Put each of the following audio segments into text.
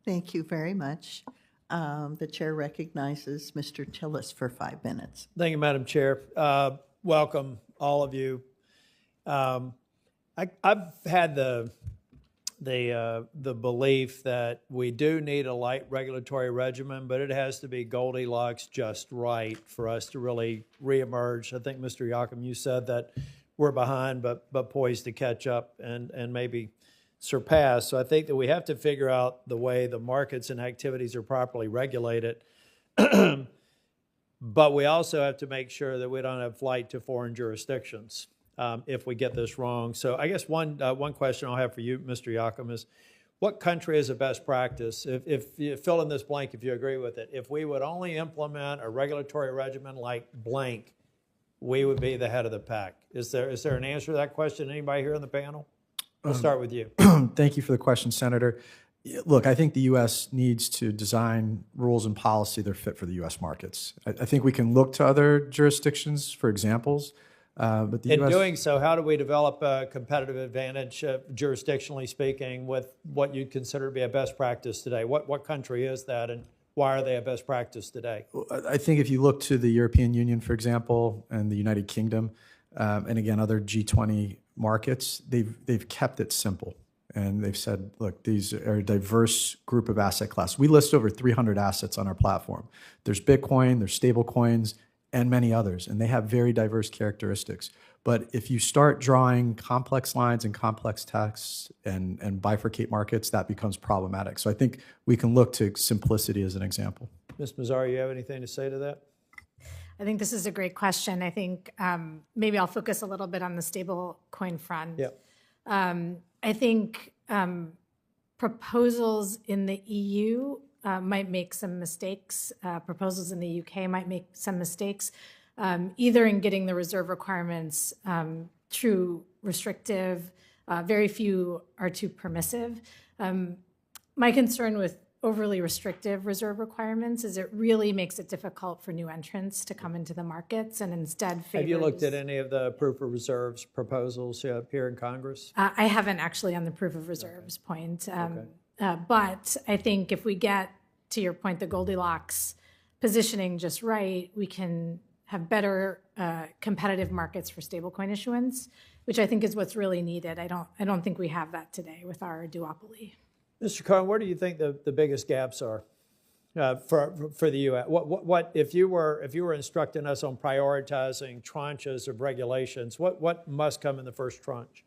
Thank you very much. The chair recognizes Mr. Tillis for 5 minutes. Thank you, Madam Chair. Welcome, all of you. I've had the belief that we do need a light regulatory regimen, but it has to be Goldilocks just right for us to really reemerge. I think, Mr. Yakum, you said that we're behind, but poised to catch up and maybe surpass. So I think that we have to figure out the way the markets and activities are properly regulated. But we also have to make sure that we don't have flight to foreign jurisdictions if we get this wrong. So I guess one question I'll have for you, Mr. Yakum, is what country is a best practice? If you fill in this blank, if you agree with it, if we would only implement a regulatory regimen like blank, we would be the head of the pack. Is there an answer to that question? Anybody here on the panel? We'll start with you. Thank you for the question, Senator. Look, I think the U.S. needs to design rules and policy that are fit for the U.S. markets. I think we can look to other jurisdictions for examples, but the In U.S. doing so, how do we develop a competitive advantage, jurisdictionally speaking, with what you'd consider to be a best practice today? What country is that, and why are they a best practice today? I think if you look to the European Union, for example, and the United Kingdom, and again, other G20 markets, they've kept it simple. And they've said, look, these are a diverse group of asset class. We list over 300 assets on our platform. There's Bitcoin, there's stable coins, and many others. And they have very diverse characteristics. But if you start drawing complex lines and complex texts and bifurcate markets, that becomes problematic. So I think we can look to simplicity as an example. Ms. Mazzari, you have anything to say to that? I think this is a great question. I think maybe I'll focus a little bit on the stable coin front. Yep. I think proposals in the EU might make some mistakes. Proposals in the UK might make some mistakes, either in getting the reserve requirements too restrictive. Very few are too permissive. My concern with overly restrictive reserve requirements is it really makes it difficult for new entrants to come into the markets and instead favors... Have you looked at any of the proof of reserves proposals here in Congress? I haven't actually on the proof of reserves point. But I think if we get, to your point, the Goldilocks positioning just right, we can have better competitive markets for stablecoin issuance, which I think is what's really needed. I don't think we have that today with our duopoly. Mr. Cohen, where do you think the biggest gaps are for the U.S.? What if you were instructing us on prioritizing tranches of regulations? What must come in the first tranche?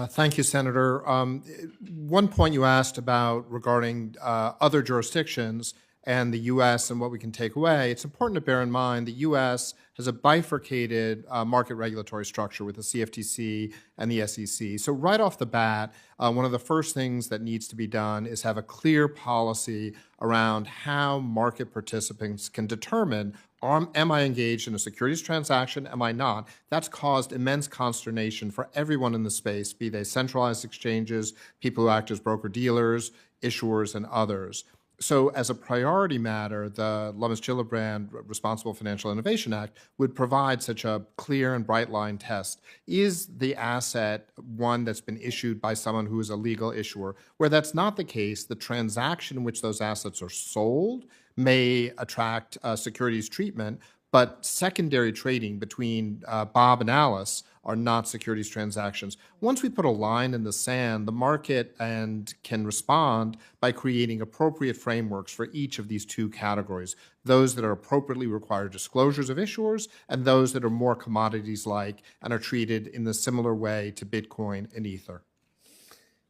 Thank you, Senator. One point you asked about regarding other jurisdictions and the U.S. and what we can take away, it's important to bear in mind the U.S. has a bifurcated market regulatory structure with the CFTC and the SEC. So right off the bat, one of the first things that needs to be done is have a clear policy around how market participants can determine, am I engaged in a securities transaction, am I not? That's caused immense consternation for everyone in the space, be they centralized exchanges, people who act as broker-dealers, issuers, and others. So as a priority matter, the Lummis-Gillibrand Responsible Financial Innovation Act would provide such a clear and bright line test. Is the asset one that's been issued by someone who is a legal issuer? Where that's not the case, the transaction in which those assets are sold may attract securities treatment, but secondary trading between Bob and Alice are not securities transactions. Once we put a line in the sand, the market can respond by creating appropriate frameworks for each of these two categories, those that are appropriately require disclosures of issuers and those that are more commodities-like and are treated in the similar way to Bitcoin and Ether.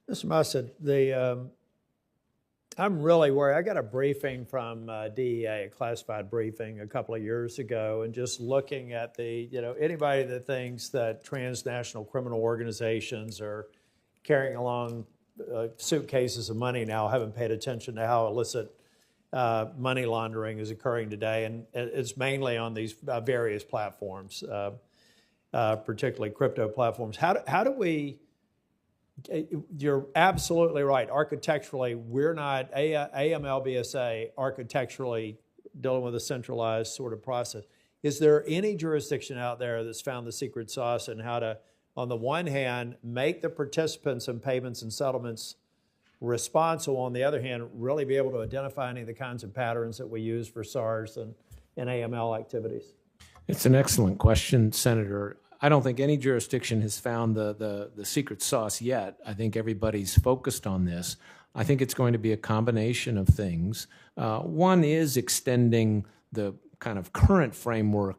Mr. Mussad, I'm really worried. I got a briefing from DEA, a classified briefing a couple of years ago, and just looking at anybody that thinks that transnational criminal organizations are carrying along suitcases of money now haven't paid attention to how illicit money laundering is occurring today, and it's mainly on these various platforms, particularly crypto platforms. How do we... You're absolutely right. Architecturally, we're not, AML-BSA, architecturally dealing with a centralized sort of process. Is there any jurisdiction out there that's found the secret sauce in how to, on the one hand, make the participants in payments and settlements response will, on the other hand, really be able to identify any of the kinds of patterns that we use for SARS and AML activities? It's an excellent question, Senator. I don't think any jurisdiction has found the secret sauce yet. I think everybody's focused on this. I think it's going to be a combination of things. One is extending the kind of current framework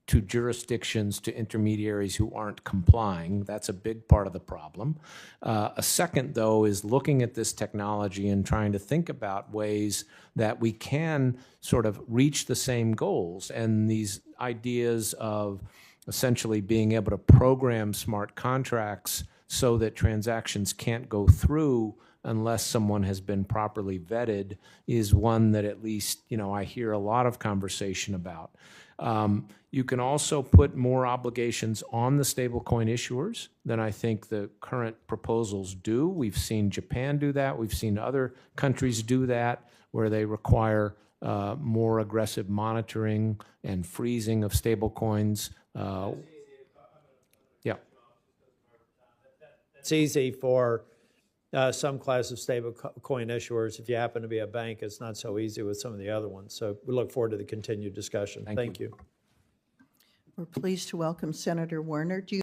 to jurisdictions, to intermediaries who aren't complying. That's a big part of the problem. A second, though, is looking at this technology and trying to think about ways that we can sort of reach the same goals. And these ideas of essentially being able to program smart contracts so that transactions can't go through unless someone has been properly vetted is one that at least, I hear a lot of conversation about. You can also put more obligations on the stablecoin issuers than I think the current proposals do. We've seen Japan do that. We've seen other countries do that, where they require more aggressive monitoring and freezing of stablecoins. Yeah. It's easy for some class of stablecoin issuers. If you happen to be a bank, it's not so easy with some of the other ones. So we look forward to the continued discussion. Thank you. We're pleased to welcome Senator Warner. Do you